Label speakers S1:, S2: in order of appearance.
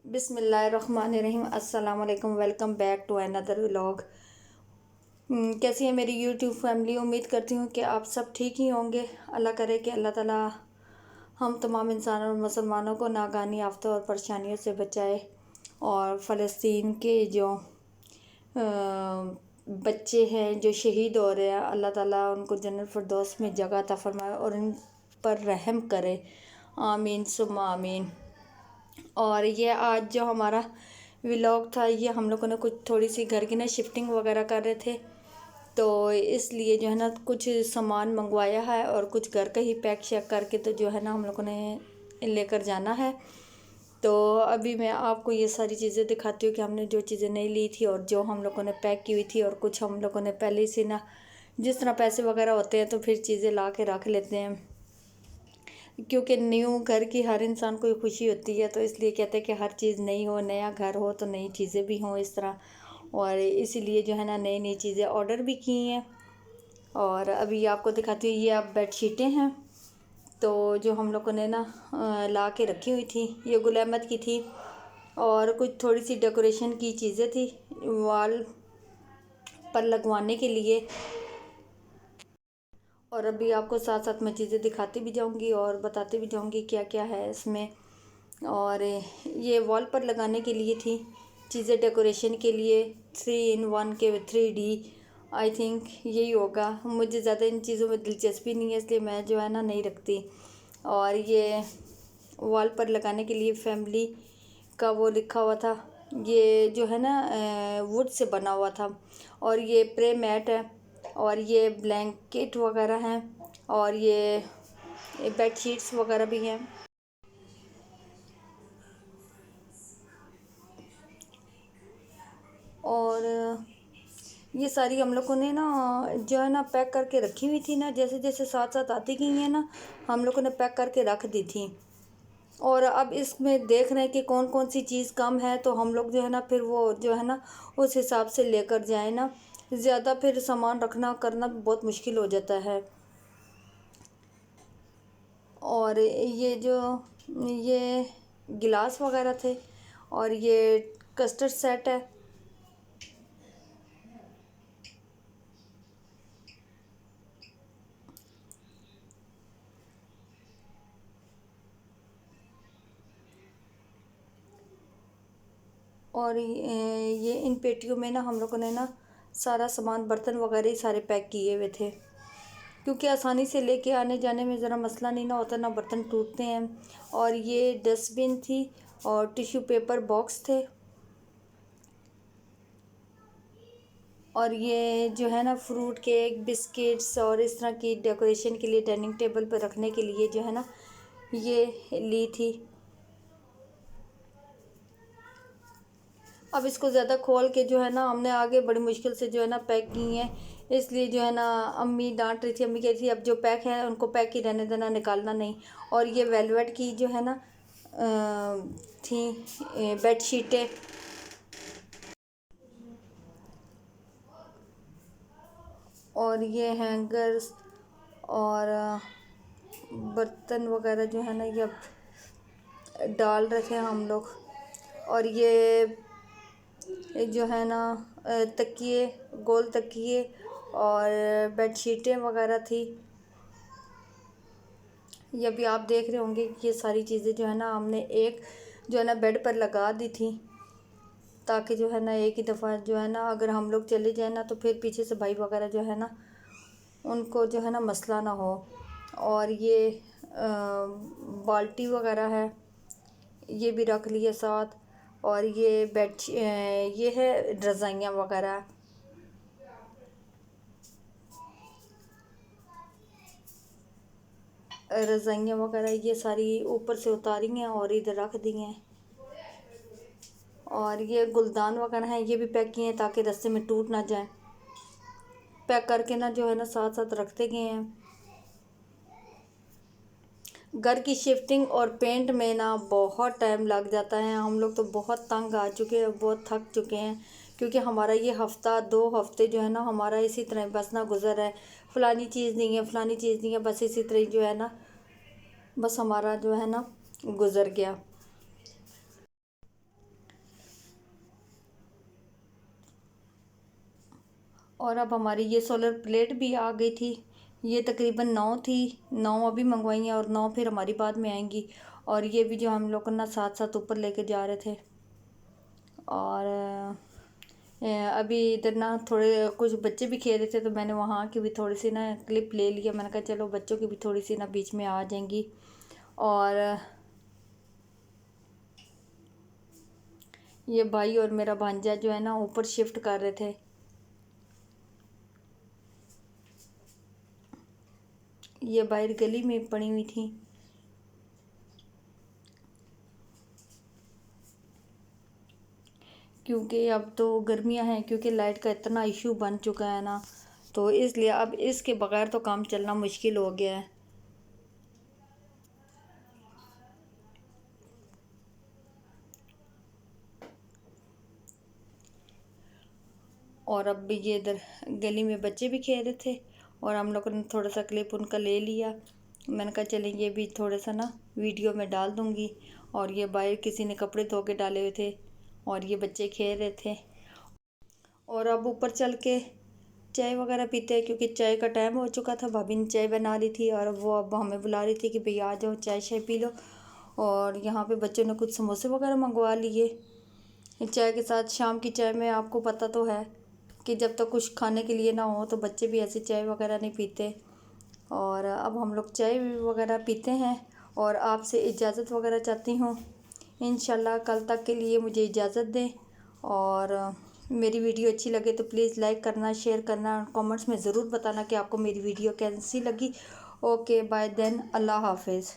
S1: बिस्मिल्लाहिर्रहमानिर्रहीम। अस्सलाम वालेकुम। Welcome back to another vlog. कैसी है मेरी यूट्यूब फैमिली? उम्मीद करती हूँ कि आप सब ठीक ही होंगे। अल्लाह करे कि अल्लाह ताला हम तमाम इंसानों और मुसलमानों को नागानी आफतों और परेशानियों से बचाए और फ़लस्तीन के जो बच्चे हैं जो शहीद हो रहे हैं, अल्लाह ताला उनको जन्नत फिरदौस में जगह अता फरमाए और इन पर रहम करे। आमीन सुम्मा आमीन। और ये आज जो हमारा व्लॉग था, ये हम लोगों ने कुछ थोड़ी सी घर की ना शिफ्टिंग वगैरह कर रहे थे, तो इसलिए जो है ना कुछ सामान मंगवाया है और कुछ घर का ही पैक शैक करके तो जो है ना हम लोगों ने लेकर जाना है। तो अभी मैं आपको ये सारी चीज़ें दिखाती हूँ कि हमने जो चीज़ें नहीं ली थी और जो हम लोगों ने पैक की हुई थी, और कुछ हम लोगों ने पहले से ना जिस तरह पैसे वगैरह होते हैं तो फिर चीज़ें ला के रख लेते हैं, क्योंकि न्यू घर की हर इंसान को खुशी होती है, तो इसलिए कहते हैं कि हर चीज़ नई हो, नया घर हो तो नई चीज़ें भी हों इस तरह। और इसीलिए जो है ना नई नई चीज़ें ऑर्डर भी की हैं। और अभी आपको दिखाती हूँ, ये अब बेडशीटें हैं तो जो हम लोगों ने ना ला के रखी हुई थी, ये गुल अहमद की थी और कुछ थोड़ी सी डेकोरेशन की चीज़ें थी वॉल पर लगवाने के लिए। और अभी आपको साथ साथ मैं चीज़ें दिखाती भी जाऊंगी और बताती भी जाऊंगी क्या क्या है इसमें। और ये वॉल पर लगाने के लिए थी चीज़ें, डेकोरेशन के लिए 3 in 1 के 3D आई थिंक यही होगा। मुझे ज़्यादा इन चीज़ों में दिलचस्पी नहीं है, इसलिए मैं जो है ना नहीं रखती। और ये वॉल पर लगाने के लिए फैमिली का वो लिखा हुआ था, ये जो है ना वुड से बना हुआ था। और ये प्रे मैट है और ये ब्लैंकेट वगैरह हैं और ये बेड शीट्स वगैरह भी हैं। और ये सारी हम लोगों ने ना जो है ना पैक करके रखी हुई थी ना, जैसे जैसे साथ साथ आती गई हैं ना हम लोगों ने पैक करके रख दी थी। और अब इसमें देख रहे हैं कि कौन कौन सी चीज़ कम है, तो हम लोग जो है ना फिर वो जो है ना उस हिसाब से लेकर जाए ना। ज़्यादा फिर सामान रखना करना भी बहुत मुश्किल हो जाता है। और ये गिलास वगैरह थे और ये कस्टर्ड सेट है। और ये इन पेटियों में ना हम लोगों ने ना सारा सामान, बर्तन वगैरह ही सारे पैक किए हुए थे, क्योंकि आसानी से लेके आने जाने में ज़रा मसला नहीं ना होता, ना बर्तन टूटते हैं। और ये डस्टबिन थी और टिश्यू पेपर बॉक्स थे। और ये जो है ना फ्रूट केक, बिस्किट्स और इस तरह की डेकोरेशन के लिए डाइनिंग टेबल पर रखने के लिए जो है ना ये ली थी। अब इसको ज़्यादा खोल के जो है ना हमने आगे बड़ी मुश्किल से जो है ना पैक की हैं, इसलिए जो है ना अम्मी डांट रही थी। अम्मी कह रही थी अब जो पैक है उनको पैक ही रहने देना, निकालना नहीं। और ये वेलवेट की जो है ना थी बेडशीटें। और ये हैंगर्स और बर्तन वगैरह जो है ना ये अब डाल रहे थे हम लोग। और ये जो है ना तकिए, गोल तकिए और बेडशीटें वगैरह थी। ये भी आप देख रहे होंगे कि ये सारी चीज़ें जो है ना हमने एक जो है ना बेड पर लगा दी थी, ताकि जो है ना एक ही दफ़ा जो है ना अगर हम लोग चले जाए ना तो फिर पीछे से भाई वगैरह जो है ना उनको जो है ना मसला ना हो। और ये बाल्टी वगैरह है, ये भी रख लिया साथ। और ये ये है रज़ाइयाँ वगैरह। रज़ाइयाँ वगैरह ये सारी ऊपर से उतारी हैं और इधर रख दी हैं। और ये गुलदान वगैरह हैं, ये भी पैक किए हैं ताकि रास्ते में टूट ना जाए। पैक करके ना जो है ना साथ साथ रखते गए हैं। घर की शिफ्टिंग और पेंट में ना बहुत टाइम लग जाता है। हम लोग तो बहुत तंग आ चुके हैं, बहुत थक चुके हैं, क्योंकि हमारा ये हफ़्ता 2 हफ्ते जो है ना हमारा इसी तरह बस ना गुज़र है। फ़लानी चीज़ नहीं है, फ़लानी चीज़ नहीं है, बस इसी तरह जो है ना बस हमारा जो है ना गुज़र गया। और अब हमारी ये सोलर प्लेट भी आ गई थी। ये तकरीबन 9 थी, 9 अभी मंगवाई हैं और 9 फिर हमारी बाद में आएंगी। और ये भी जो हम लोग ना साथ साथ ऊपर लेके जा रहे थे। और अभी इधर ना थोड़े कुछ बच्चे भी खेल रहे थे, तो मैंने वहाँ की भी थोड़ी सी ना क्लिप ले लिया। मैंने कहा चलो बच्चों की भी थोड़ी सी ना बीच में आ जाएंगी। और ये भाई और मेरा भांजा जो है ना ऊपर शिफ्ट कर रहे थे। ये बाहर गली में पड़ी हुई थी। क्योंकि अब तो गर्मियां हैं, क्योंकि लाइट का इतना इशू बन चुका है ना, तो इसलिए अब इसके बगैर तो काम चलना मुश्किल हो गया है। और अब भी ये इधर गली में बच्चे भी खेल रहे थे और हम लोगों ने थोड़ा सा क्लिप उनका ले लिया। मैंने कहा चलें ये भी थोड़ा सा ना वीडियो में डाल दूँगी। और ये बाहर किसी ने कपड़े धो के डाले हुए थे और ये बच्चे खेल रहे थे। और अब ऊपर चल के चाय वगैरह पीते हैं, क्योंकि चाय का टाइम हो चुका था। भाभी ने चाय बना ली थी और वो अब हमें बुला रही थी कि भैया आ जाओ चाय शाय पी लो। और यहाँ पे बच्चों ने कुछ समोसे वगैरह मंगवा लिए चाय के साथ। शाम की चाय में आपको पता तो है कि जब तक कुछ खाने के लिए ना हो तो बच्चे भी ऐसे चाय वगैरह नहीं पीते। और अब हम लोग चाय वगैरह पीते हैं और आपसे इजाज़त वगैरह चाहती हूँ। इंशाल्लाह कल तक के लिए मुझे इजाज़त दें। और मेरी वीडियो अच्छी लगे तो प्लीज़ लाइक करना, शेयर करना, कमेंट्स में ज़रूर बताना कि आपको मेरी वीडियो कैसी लगी। ओके बाय देन, अल्लाह हाफिज़।